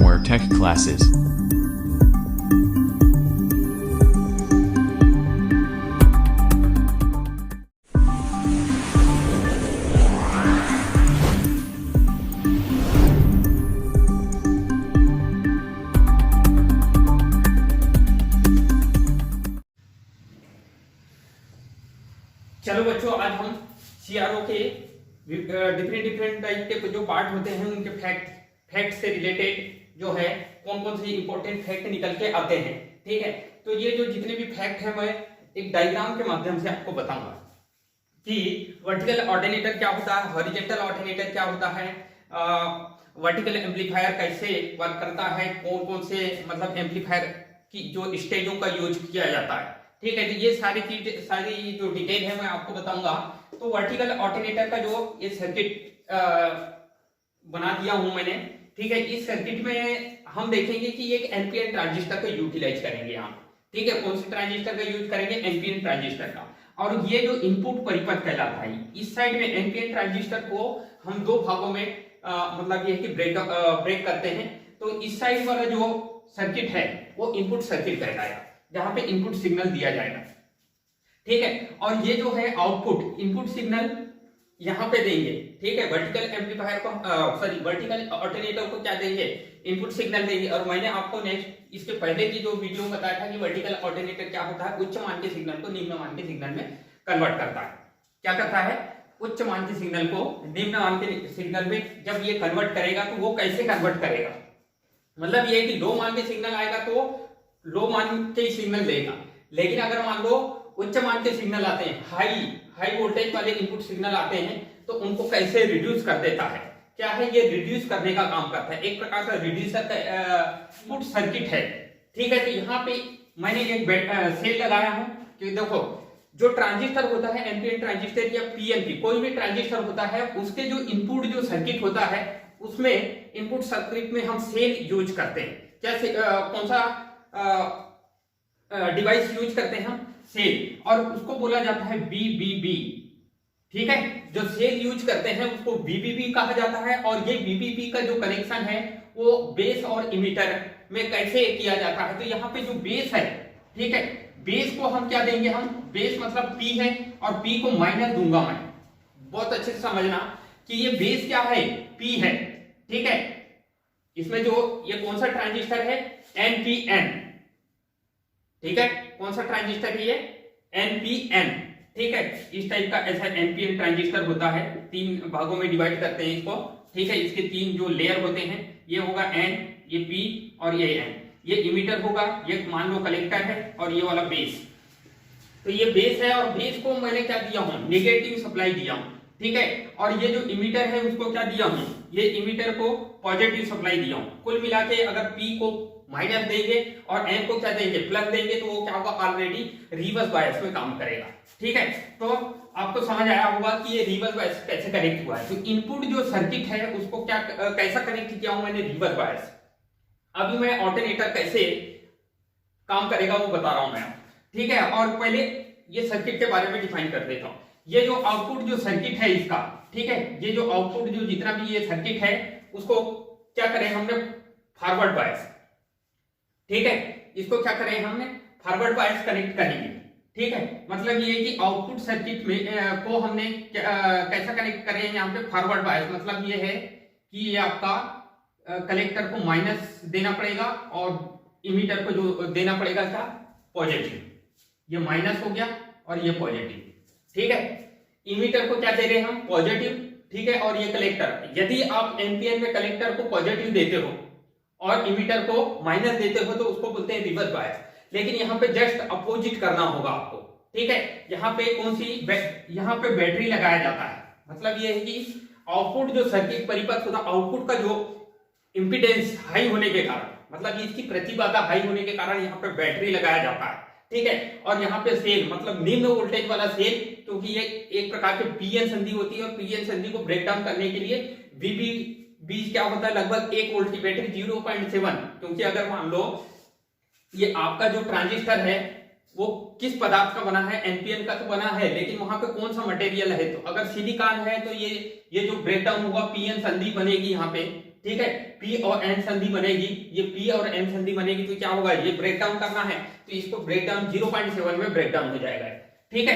Firmware Tech Classes. चलो बच्चों, आज हम सीआरओ के डिफरेंट टाइप के जो पार्ट होते हैं उनके फैक्ट से रिलेटेड जो है कौन कौन से इंपॉर्टेंट फैक्ट निकल के आते हैं। ठीक है, तो ये जो जितने भी फैक्ट हैं मैं एक डायग्राम के माध्यम से आपको बताऊंगा कि वर्टिकल ऑल्टरनेटर क्या होता है, हॉरिजॉन्टल ऑल्टरनेटर क्या होता है, वर्टिकल एम्पलीफायर कैसे वर्क करता है, कौन कौन से मतलब एम्पलीफायर की जो स्टेजों का यूज किया जाता है। ठीक है, तो ये सारी जो डिटेल है मैं आपको बताऊंगा। तो वर्टिकल ऑल्टरनेटर का जो ये सर्किट बना दिया हूं मैंने। ठीक है, इस सर्किट में हम देखेंगे कि एक एनपीएन ट्रांजिस्टर का यूटिलाइज करेंगे यहाँ। ठीक है, कौन से ट्रांजिस्टर का यूज करेंगे? एनपीएन ट्रांजिस्टर का। और ये जो इनपुट परिपथ कहलाता है, इस साइड में एनपीएन ट्रांजिस्टर को हम दो भागों में मतलब ये कि ब्रेक करते हैं। तो इस साइड वाला जो सर्किट है वो इनपुट सर्किट कहलाएगा, जहां पे इनपुट सिग्नल दिया जाएगा। ठीक है, और ये जो है आउटपुट इनपुट सिग्नल यहां पे देंगे। ठीक है, वर्टिकल एम्पलीफायर को वर्टिकल ऑल्टरनेटर को क्या देंगे? इनपुट सिग्नल देंगे। और मैंने आपको नेक्स्ट इसके पहले की जो वीडियो में बताया था कि वर्टिकल ऑल्टरनेटर क्या होता है, उच्च मान के सिग्नल को निम्न मान के सिग्नल में कन्वर्ट करता है। क्या करता है? उच्च मान के सिग्नल को निम्न मान के सिग्नल में जब ये कन्वर्ट करेगा तो वो कैसे कन्वर्ट करेगा? मतलब ये कि लो मान के सिग्नल आएगा तो लो मान के सिग्नल देगा, लेकिन अगर मान लो उच्च मान के सिग्नल आते हैं, हाई वोल्टेज वाले इनपुट सिग्नल आते हैं, तो उनको कैसे रिड्यूस कर देता है? क्या है? ये रिड्यूस करने का काम करता है, एक प्रकार का रिड्यूसर का इनपुट सर्किट है। ठीक है, तो यहाँ पे मैंने एक सेल लगाया हूं कि देखो जो ट्रांजिस्टर होता है, एनपीएन ट्रांजिस्टर या पीएनपी, कोई भी ट्रांजिस्टर होता है, उसके जो इनपुट जो सर्किट होता है उसमें इनपुट सर्किट में हम सेल यूज करते हैं। कैसे कौन सा डिवाइस यूज करते हैं? हम सेल, और उसको बोला जाता है बीबीबी। ठीक है, जो सेल यूज करते हैं उसको बीबीबी कहा जाता है। और ये बीबीबी का जो कनेक्शन है वो बेस और इमीटर में कैसे किया जाता है? तो यहाँ पे जो बेस है, ठीक है, बेस को हम क्या देंगे? हम बेस मतलब P है और P को माइनस दूंगा मैं। बहुत अच्छे से समझना कि ये बेस क्या है? P है। ठीक है, इसमें जो ये कौन सा ट्रांजिस्टर है? NPN। ठीक है, कौन सा ट्रांजिस्टर है ये? NPN। ठीक है, इस टाइप का ऐसा NPN ट्रांजिस्टर होता है, तीन भागों में डिवाइड करते हैं इसको। ठीक है, इसके तीन जो लेयर होते हैं, ये होगा N, ये P और ये N। ये इमीटर होगा, ये मान लो कलेक्टर है, और ये वाला बेस। तो ये बेस है और बेस को मैंने क्या दिया हूं? नेगेटिव सप्लाई दिया हूं। ठीक है, और ये जो इमीटर है उसको क्या दिया हूं? ये इमीटर को पॉजिटिव सप्लाई दिया हूं। कुल मिला के अगर P को माइनस देंगे और N को क्या देंगे? प्लस देंगे, तो वो क्या होगा? ऑलरेडी रिवर्स बायस में काम करेगा। ठीक है, तो आपको समझ आया होगा कि ये रिवर्स बायस कैसे कनेक्ट हुआ है। तो इनपुट जो सर्किट है उसको क्या कैसा कनेक्ट किया हूं मैंने? Reverse bias. अभी मैं ऑल्टरनेटर कैसे काम करेगा वो बता रहा हूं मैं। ठीक है, और पहले ये सर्किट के बारे में डिफाइन कर देता हूं। ये जो आउटपुट जो सर्किट है इसका, ठीक है, ये जो आउटपुट जो जितना भी ये सर्किट है उसको क्या करें हमने? Forward bias. ठीक है, इसको क्या करें हमने? फॉरवर्ड बायस कनेक्ट करेंगे। ठीक है, मतलब ये कि आउटपुट सर्किट में को हमने कैसा कनेक्ट करें? यहाँ पे फॉरवर्ड बायस मतलब ये है कि ये आपका कलेक्टर को माइनस देना पड़ेगा और इमीटर को जो देना पड़ेगा क्या? पॉजिटिव। ये माइनस हो गया और ये पॉजिटिव। ठीक है, इमीटर को क्या दे रहे हैं हम? पॉजिटिव। ठीक है, और ये कलेक्टर, यदि आप एनपीएन में कलेक्टर को पॉजिटिव देते हो और इमीटर को माइनस देते हो तो उसको बोलते हैं रिवर्स बायस। लेकिन यहाँ पे जस्ट अपोजिट करना होगा आपको। ठीक है, यहाँ पे कौन सी यहाँ पे बैटरी लगाया जाता है। मतलब ये है कि आउटपुट जो सर्किट परिपथ होता है, आउटपुट का जो इंपीडेंस हाई होने के कारण, मतलब इसकी प्रतिबाधा हाई होने के कारण यहाँ पे बैटरी लगाया जाता है। ठीक है, और यहाँ पे सेल मतलब निम्न वोल्टेज वाला सेल, क्योंकि ये एक प्रकार के पीएन संधि होती है और पीएन संधि को ब्रेक डाउन करने के लिए बीच क्या होता है? लगभग 1 वोल्ट की बैटरी 0.7। क्योंकि अगर मान लो ये आपका जो ट्रांजिस्टर है वो किस पदार्थ का बना है? एनपीएन का तो बना है, लेकिन वहां पे कौन सा मटेरियल है? तो अगर सिलिकॉन है तो ये जो ब्रेकडाउन होगा पीएन संधि बनेगी यहाँ पे। ठीक है, P और N संधि बनेगी, ये P और N संधि बनेगी तो क्या होगा, ये ब्रेक डाउन करना है तो इसको ब्रेक डाउन 0.7 में ब्रेक डाउन हो जाएगा। ठीक है,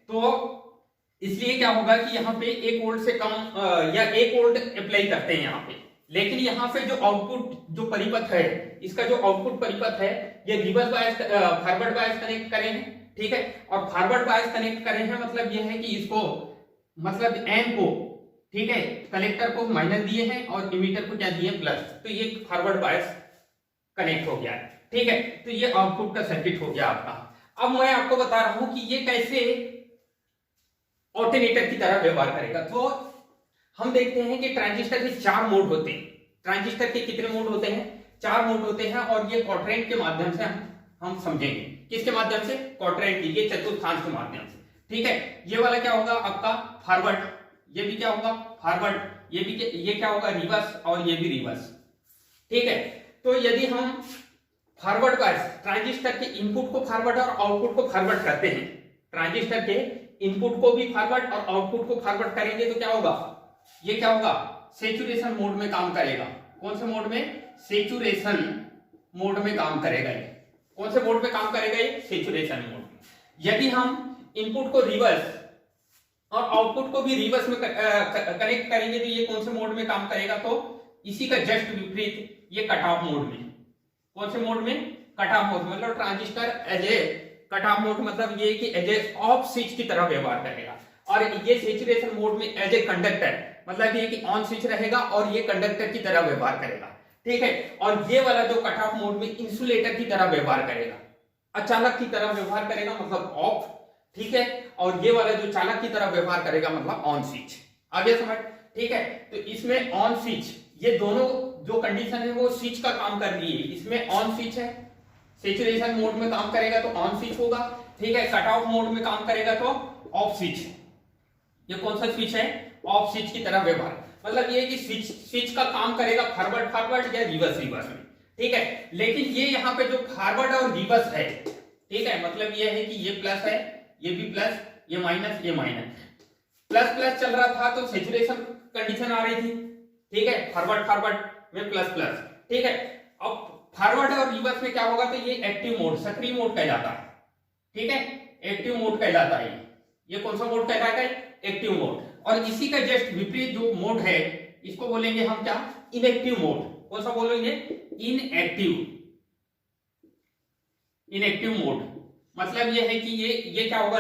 तो इसलिए क्या होगा कि यहाँ पे 1 वोल्ट से कम या 1 वोल्ट अप्लाई करते हैं यहाँ पे, लेकिन यहाँ पे जो आउटपुट जो परिपथ है, इसका जो आउटपुट परिपथ है ये reverse bias forward bias connect करे हैं। ठीक है, और फॉरवर्ड बायस कनेक्ट करे हैं मतलब ये है कि इसको मतलब N को, ठीक है, कलेक्टर को माइनस दिए हैं और इमीटर को क्या दिए प्लस, तो ये फॉरवर्ड बायस कनेक्ट हो गया है। ठीक है, तो ये आउटपुट का सर्किट हो गया आपका। अब मैं आपको बता रहा हूं कि ये कैसे ऑल्टरनेटर की तरह व्यवहार करेगा। तो हम देखते हैं कि ट्रांजिस्टर के 4 मोड होते हैं। ट्रांजिस्टर के कितने मोड होते हैं, 4 मोड होते हैं, और ये क्वाड्रेंट के माध्यम से हम समझेंगे। किसके माध्यम से, क्वाड्रेंट की, ये चतुर्थांश के माध्यम से। ठीक है, ये वाला क्या होगा आपका फॉरवर्ड, ये भी क्या होगा फॉरवर्ड, ये क्या होगा रिवर्स, और ये भी रिवर्स। ठीक है, तो यदि हम फॉरवर्ड बायस ट्रांजिस्टर के इनपुट को फॉरवर्ड और आउटपुट को फॉरवर्ड करते हैं, ट्रांजिस्टर के इनपुट को भी फॉरवर्ड और आउटपुट को फॉरवर्ड करेंगे तो क्या होगा, ये क्या होगा सैचुरेशन मोड में काम करेगा। कौन से मोड में, सैचुरेशन मोड में काम करेगा। ये कौन से मोड में काम करेगा, ये सैचुरेशन मोड में। यदि हम इनपुट को रिवर्स और आउटपुट को भी रिवर्स में कनेक्ट करेंगे तो ये कौन से मोड में काम करेगा, तो इसी का जस्ट विपरीत ये कट ऑफ मोड में। कौन से मोड में, कट ऑफ मोड, मतलब transistor as a cut off mode, मतलब ये कि एज ए ऑफ स्विच की तरह व्यवहार करेगा। और ये सैचुरेशन मोड में एज ए कंडक्टर, मतलब ये कि ऑन स्विच रहेगा और ये कंडक्टर की तरह व्यवहार करेगा। ठीक है, और ये वाला जो कट ऑफ मोड में इंसुलेटर की तरह व्यवहार करेगा, अचालक की तरह व्यवहार करेगा मतलब ऑफ। ठीक है, और ये वाला जो चालक की तरह व्यवहार करेगा मतलब ऑन स्विच। आगे समझ। ठीक है, तो इसमें ऑन स्विच, ये दोनों जो कंडीशन है वो स्विच का काम कर रही है। इसमें ऑन स्विच है, सैचुरेशन मोड में काम करेगा तो ऑन स्विच होगा। ठीक है, कट ऑफ मोड में काम करेगा तो ऑफ स्विच। ये कौन सा स्विच है, ऑफ स्विच की तरह व्यवहार, मतलब ये कि स्विच का काम करेगा फॉरवर्ड फॉरवर्ड या रिवर्स रिवर्स में। ठीक है, लेकिन ये यहाँ पे जो फॉरवर्ड और रिवर्स है, ठीक है, मतलब ये है कि ये प्लस है, ये भी प्लस, ये माइनस, ये माइनस, प्लस प्लस चल रहा था तो सैचुरेशन कंडीशन आ रही थी। ठीक है, फॉरवर्ड फॉरवर्ड में प्लस प्लस। ठीक है, अब फॉरवर्ड और रिवर्स में क्या होगा, तो ये एक्टिव मोड, सक्रिय मोड कहलाता है। ठीक है, एक्टिव मोड कहलाता है। ये कौन सा मोड कहलाता है, एक्टिव मोड। और इसी का जस्ट विपरीत जो मोड है इसको बोलेंगे हम क्या, इनएक्टिव मोड। कौन सा बोलेंगे, इनएक्टिव, इनएक्टिव मोड। मतलब ये है कि ये क्या होगा,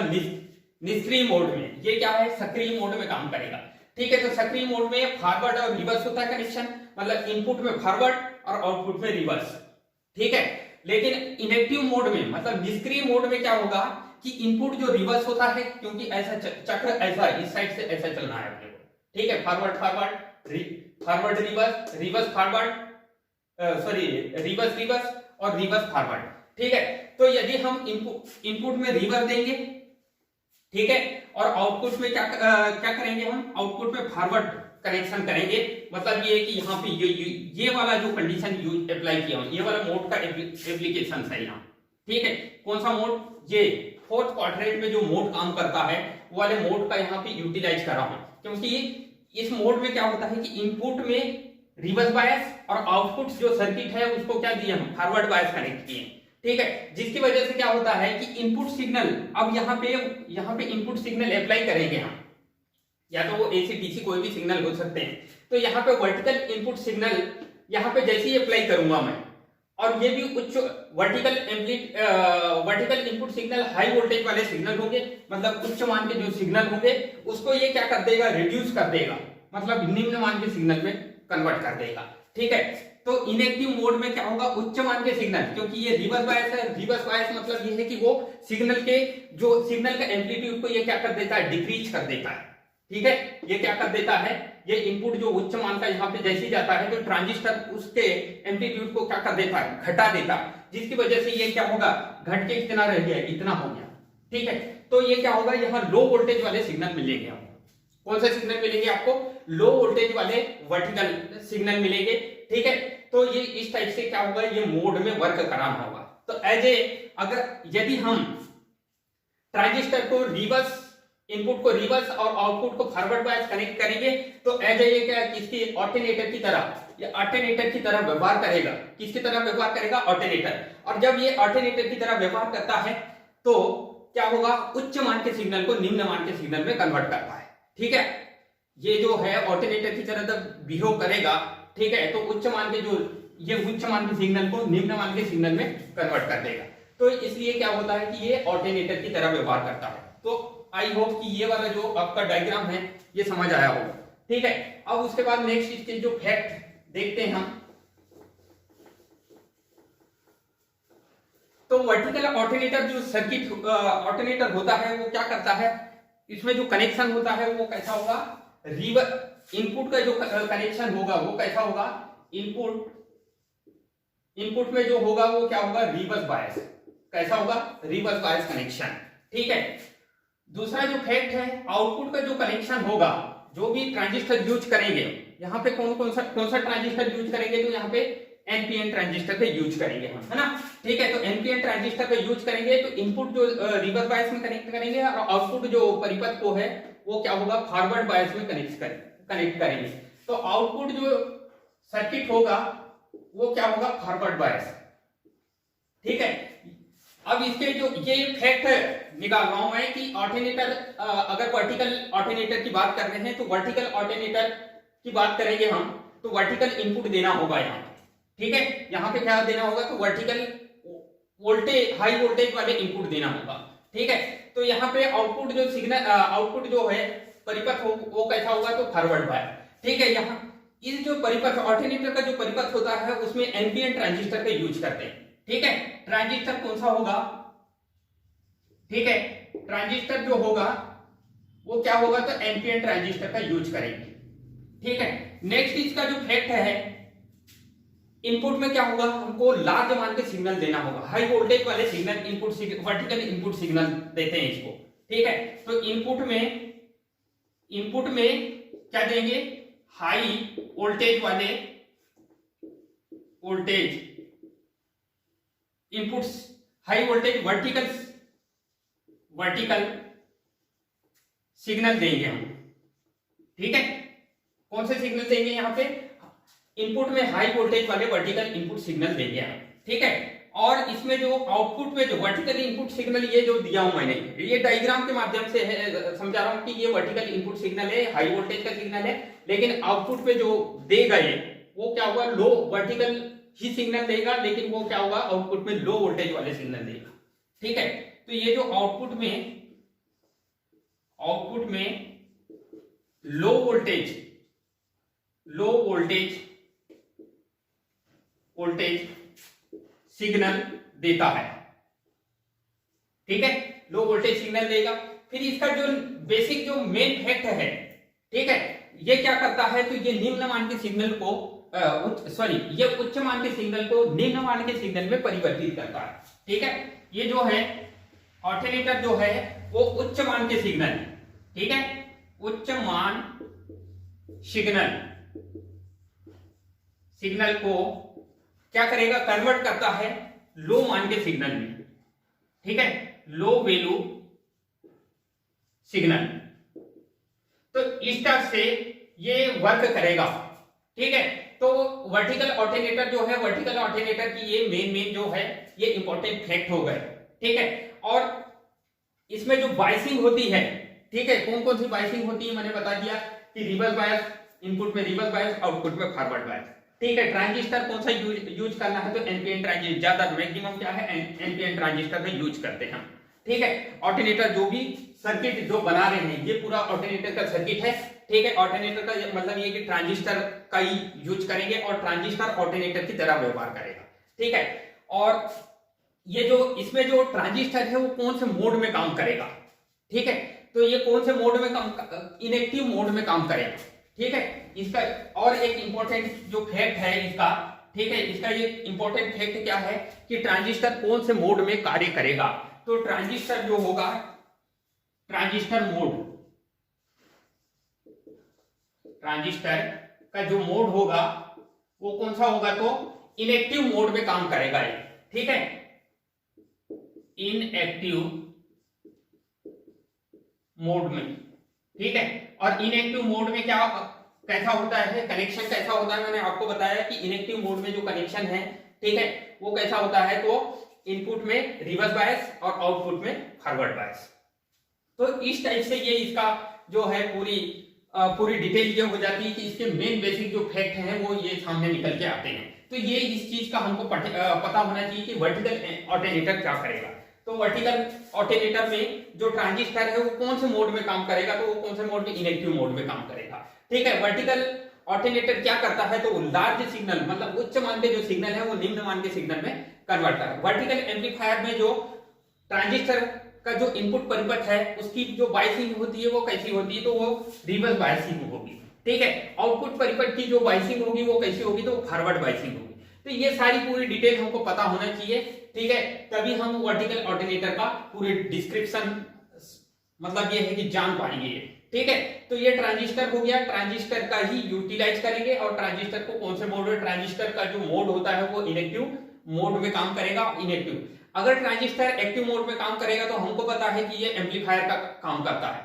निष्क्रिय मोड में, ये क्या है सक्रिय मोड में काम करेगा। ठीक है, तो सक्रिय मोड में फॉरवर्ड और रिवर्स होता है कनेक्शन, मतलब इनपुट में फॉरवर्ड और आउटपुट में रिवर्स। ठीक है, लेकिन इनएक्टिव मोड में मतलब निष्क्रिय मोड में क्या होगा कि इनपुट जो रिवर्स होता है, क्योंकि ऐसा चक्र ऐसा इस साइड से ऐसा चलना है अपने को। ठीक है, forward forward, forward reverse, reverse forward, sorry reverse reverse और रिवर्स फॉरवर्ड। ठीक है, तो यदि हम इनपुट में रिवर्स देंगे, ठीक है, और आउटपुट में क्या करेंगे, हम आउटपुट में फॉरवर्ड कनेक्शन करेंगे, मतलब ये है कि यहाँ पे ये वाला जो कंडीशन यूज अप्लाई किया ये वाला मोड का एप्लीकेशन है यहाँ। ठीक है, कौन सा मोड, ये फोर्थ क्वाड्रेंट में जो मोड काम करता है वो वाले मोड का यहाँ पे यूटिलाइज कर रहा हूं, क्योंकि इस मोड में क्या होता है कि इनपुट में रिवर्स बायस और आउटपुट जो सर्किट है उसको क्या दिए हम, फॉरवर्ड बायस कनेक्ट किए। ठीक है, जिसकी वजह से क्या होता है कि इनपुट सिग्नल, अब यहाँ पे इनपुट सिग्नल अप्लाई करेंगे हम, या तो वो एसी डीसी कोई भी सिग्नल हो सकते हैं। तो यहाँ पे वर्टिकल इनपुट सिग्नल यहाँ पे जैसे ही अप्लाई करूंगा मैं, और ये भी उच्च vertical input signal high voltage वाले सिग्नल होंगे, मतलब उच्च मान के जो सिग्नल होंगे उसको ये क्या कर देगा, रिड्यूस कर देगा, मतलब निम्न मान के सिग्नल में कन्वर्ट कर देगा। ठीक है, तो इनएक्टिव मोड में क्या होगा, उच्च मान के सिग्नल, क्योंकि ये रिवर्स बायस है, रिवर्स बायस मतलब ये है कि वो सिग्नल का एम्पलीट्यूड को ये क्या कर देता है, डिक्रीज कर देता है। ठीक है, ये क्या कर देता है, ये इनपुट जो उच्च मान का यहाँ पे जैसे ही जाता है तो ट्रांजिस्टर उसके एम्पलीट्यूड को क्या कर देता है, घटा देता है, जिसकी वजह से ये क्या होगा, घट के कितना रह गया, इतना हो गया। ठीक है, तो ये क्या होगा, यहाँ लो वोल्टेज वाले सिग्नल मिलेंगे आपको। कौन से सिग्नल मिलेंगे आपको, लो वोल्टेज वाले वर्टिकल सिग्नल मिलेंगे। ठीक है, तो ये इस टाइप से क्या होगा, ये मोड में वर्क कराना होगा। तो एज ए अगर यदि हम ट्रांजिस्टर को रिवर्स इनपुट को रिवर्स और आउटपुट को फॉरवर्ड बायस कनेक्ट करेंगे तो एज ये क्या किसकी ऑल्टरनेटर की तरह, ये ऑल्टरनेटर की तरह व्यवहार करेगा। किसकी तरह व्यवहार करेगा? ऑल्टरनेटर। और जब ये ऑल्टरनेटर की तरह व्यवहार करता है तो क्या होगा? उच्च मान के सिग्नल को निम्न मान के सिग्नल में कन्वर्ट करता है। ठीक है, ये जो है ऑल्टरनेटर की तरह जब बिहेव करेगा, ठीक है, तो उच्च मान के जो ये उच्च मान के सिग्नल को निम्न मान के सिग्नल में कन्वर्ट कर देगा। तो इसलिए क्या होता है कि ये ऑल्टरनेटर की तरह व्यवहार करता है। तो आई होप कि ये वाला जो आपका डायग्राम है ये समझ आया होगा। ठीक है, अब उसके बाद नेक्स्ट इसके जो फैक्ट देखते हैं हम। तो वर्टिकल ऑल्टरनेटर जो सर्किट ऑल्टरनेटर होता है वो क्या करता है, इसमें जो कनेक्शन होता है वो कैसा होगा? इनपुट का जो कनेक्शन होगा वो कैसा होगा? इनपुट में जो होगा वो क्या होगा? Reverse bias. कैसा होगा? Reverse bias connection. ठीक है, दूसरा जो फैक्ट है, आउटपुट का जो कनेक्शन होगा, जो भी ट्रांजिस्टर यूज करेंगे, यहाँ पे कौन सा ट्रांजिस्टर यूज करेंगे? तो यहाँ पे एनपीएन ट्रांजिस्टर का यूज करेंगे हम, है ना। ठीक है, तो एनपीएन ट्रांजिस्टर का यूज करेंगे तो इनपुट जो रिवर्स बायस में कनेक्ट करेंगे और आउटपुट जो परिपथ को है वो क्या होगा? फॉरवर्ड बायस में कनेक्ट करेंगे। तो आउटपुट जो सर्किट होगा वो क्या होगा? Forward bias. ठीक है, अब इसके जो ये फैक्ट निकाल रहा हूं मैं कि ऑल्टरनेटर, अगर वर्टिकल ऑल्टरनेटर की बात कर रहे हैं तो वर्टिकल ऑल्टरनेटर की बात करेंगे हम तो वर्टिकल इनपुट देना होगा यहाँ। ठीक है, यहाँ पे क्या देना होगा? तो वर्टिकल वोल्टेज, हाई वोल्टेज वाले इनपुट देना होगा। ठीक है, तो यहाँ पे आउटपुट जो सिग्नल, आउटपुट जो है परिपथ हो वो कैसा होगा? तो फॉरवर्ड बायस। ठीक है, यहाँ इस जो परिपथ ऑल्टरनेटर का जो परिपथ होता है उसमें एनपीएन ट्रांजिस्टर का यूज करते हैं। ठीक है, ट्रांजिस्टर कौन सा होगा? ठीक है, ट्रांजिस्टर जो होगा वो क्या होगा? तो एनपीएन ट्रांजिस्टर का यूज करेंगे। ठीक है, नेक्स्ट इसका जो फैक्ट है, इनपुट में क्या होगा? हमको लार्ज मान के सिग्नल देना होगा। हाई वोल्टेज वाले signal input, vertical input signal देते हैं इसको। ठीक है, तो इनपुट में क्या देंगे? हाई वोल्टेज वाले inputs, high voltage vertical signal देंगे हम। ठीक है, कौन से सिग्नल देंगे? यहाँ पे इनपुट में हाई वोल्टेज वाले वर्टिकल इनपुट सिग्नल देंगे हम। ठीक है, और इसमें जो आउटपुट में जो वर्टिकल इनपुट सिग्नल ये जो दिया हूं मैंने, ये डायग्राम के माध्यम से है, समझा रहा हूं कि ये वर्टिकल इनपुट सिग्नल है, हाई वोल्टेज का सिग्नल है, लेकिन आउटपुट पे जो देगा ये वो क्या होगा? लो वर्टिकल ही सिग्नल देगा, लेकिन वो क्या होगा? आउटपुट में लो वोल्टेज वाले सिग्नल देगा। ठीक है, तो ये जो आउटपुट में लो वोल्टेज सिग्नल देता है। ठीक है, लो वोल्टेज सिग्नल देगा। फिर इसका जो बेसिक जो मेन फैक्ट है, ठीक है, ये क्या करता है? तो ये निम्न मान के सिग्नल को ये उच्च मान के सिग्नल को निम्न मान के सिग्नल में परिवर्तित करता है। ठीक है, ये जो है ऑल्टरनेटर जो है वो उच्च मान के सिग्नल, ठीक है, उच्च मान सिग्नल को क्या करेगा? कन्वर्ट करता है लो मान के सिग्नल में। ठीक है, लो वैल्यू सिग्नल। तो इस तरह से ये वर्क करेगा। ठीक है, तो वर्टिकल ऑल्टरनेटर जो है, वर्टिकल ऑल्टरनेटर की ये मेन जो है ये इंपॉर्टेंट फैक्ट हो गए। ठीक है, और इसमें जो बायसिंग होती है, ठीक है, कौन सी बायसिंग होती है मैंने बता दिया कि रिवर्स बायस, इनपुट में रिवर्स बायस, आउटपुट में फॉरवर्ड बायस। ठीक है, ट्रांजिस्टर कौन सा यूज करना है? तो एनपीएन ट्रांजिस्टर, ज्यादा मैक्सिमम क्या है? एनपीएन ट्रांजिस्टर का यूज करते हैं हम। ठीक है, ऑल्टरनेटर जो भी सर्किट जो बना रहे हैं ये पूरा ऑल्टरनेटर का सर्किट है। ठीक है, ऑल्टरनेटर का मतलब ये कि ट्रांजिस्टर का ही यूज करेंगे और ट्रांजिस्टर ऑल्टरनेटर की तरह व्यवहार करेगा। ठीक है, और ये जो इसमें जो ट्रांजिस्टर है वो कौन से मोड में काम करेगा? ठीक है, तो ये कौन से मोड में काम? इनएक्टिव मोड में काम करेगा। ठीक है, इसका और एक इंपॉर्टेंट जो फैक्ट है इसका, ठीक है, इसका ये इंपॉर्टेंट फैक्ट क्या है कि ट्रांजिस्टर कौन से मोड में कार्य करेगा? तो ट्रांजिस्टर जो होगा, ट्रांजिस्टर का जो मोड होगा वो कौन सा होगा? तो इनएक्टिव मोड में काम करेगा ये। ठीक है, इनएक्टिव मोड में, ठीक है। और इनएक्टिव मोड में क्या कैसा होता है, कनेक्शन कैसा होता है, मैंने आपको बताया कि इनएक्टिव मोड में जो कनेक्शन है, ठीक है, वो कैसा होता है, तो इनपुट में रिवर्स बायस और आउटपुट में फॉरवर्ड बायस। तो इस टाइप से ये इसका जो है पूरी डिटेल ये हो जाती है कि इसके मेन बेसिक जो फैक्ट हैं वो ये सामने निकल के आते हैं। तो ये इस चीज का हमको पता होना चाहिए कि वर्टिकल ऑल्टरनेटर क्या करेगा। तो वर्टिकल ऑल्टरनेटर में जो ट्रांजिस्टर है वो कौन से मोड में काम करेगा, तो वो कौन से मोड में, इनएक्टिव मोड में काम करेगा, ठीक है। वर्टिकल ऑल्टरनेटर क्या करता है, तो लार्ज सिग्नल मतलब उच्च मान के जो सिग्नल है वो निम्न मान के सिग्नल में कन्वर्ट कर। वर्टिकल एम्पलीफायर में जो ट्रांजिस्टर का जो इनपुट परिपथ है उसकी जो बायसिंग होती है वो कैसी होती है, तो वो रिवर्स बायसिंग होगी, ठीक है। आउटपुट परिपथ की जो बायसिंग होगी वो कैसी होगी, तो फॉरवर्ड बायसिंग होगी। तो ये सारी पूरी डिटेल हमको पता होना चाहिए, ठीक है, तभी हम वर्टिकल ऑल्टरनेटर का पूरी डिस्क्रिप्शन मतलब ये है कि जान पाएंगे, ठीक है। तो ये ट्रांजिस्टर हो गया, ट्रांजिस्टर का ही यूटिलाइज करेंगे। और ट्रांजिस्टर को कौन से मोड में, ट्रांजिस्टर का जो मोड होता है वो इनएक्टिव मोड में काम करेगा, इनएक्टिव। अगर ट्रांजिस्टर एक्टिव मोड में काम करेगा तो हमको पता है कि ये एम्पलीफायर का काम करता है,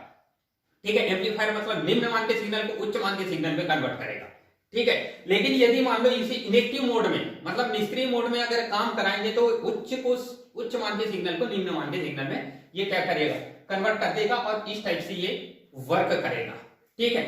ठीक है। एम्पलीफायर मतलब निम्न मान के सिग्नल को उच्च मान के सिग्नल में कन्वर्ट करेगा, ठीक है। लेकिन यदि मान लो इसे इनएक्टिव मोड में मतलब निष्क्रिय मोड में अगर काम कराएंगे तो उच्च मान के सिग्नल को निम्न मान के सिग्नल में ये क्या करेगा, कन्वर्ट कर देगा और इस टाइप से ये वर्क करेगा, ठीक है।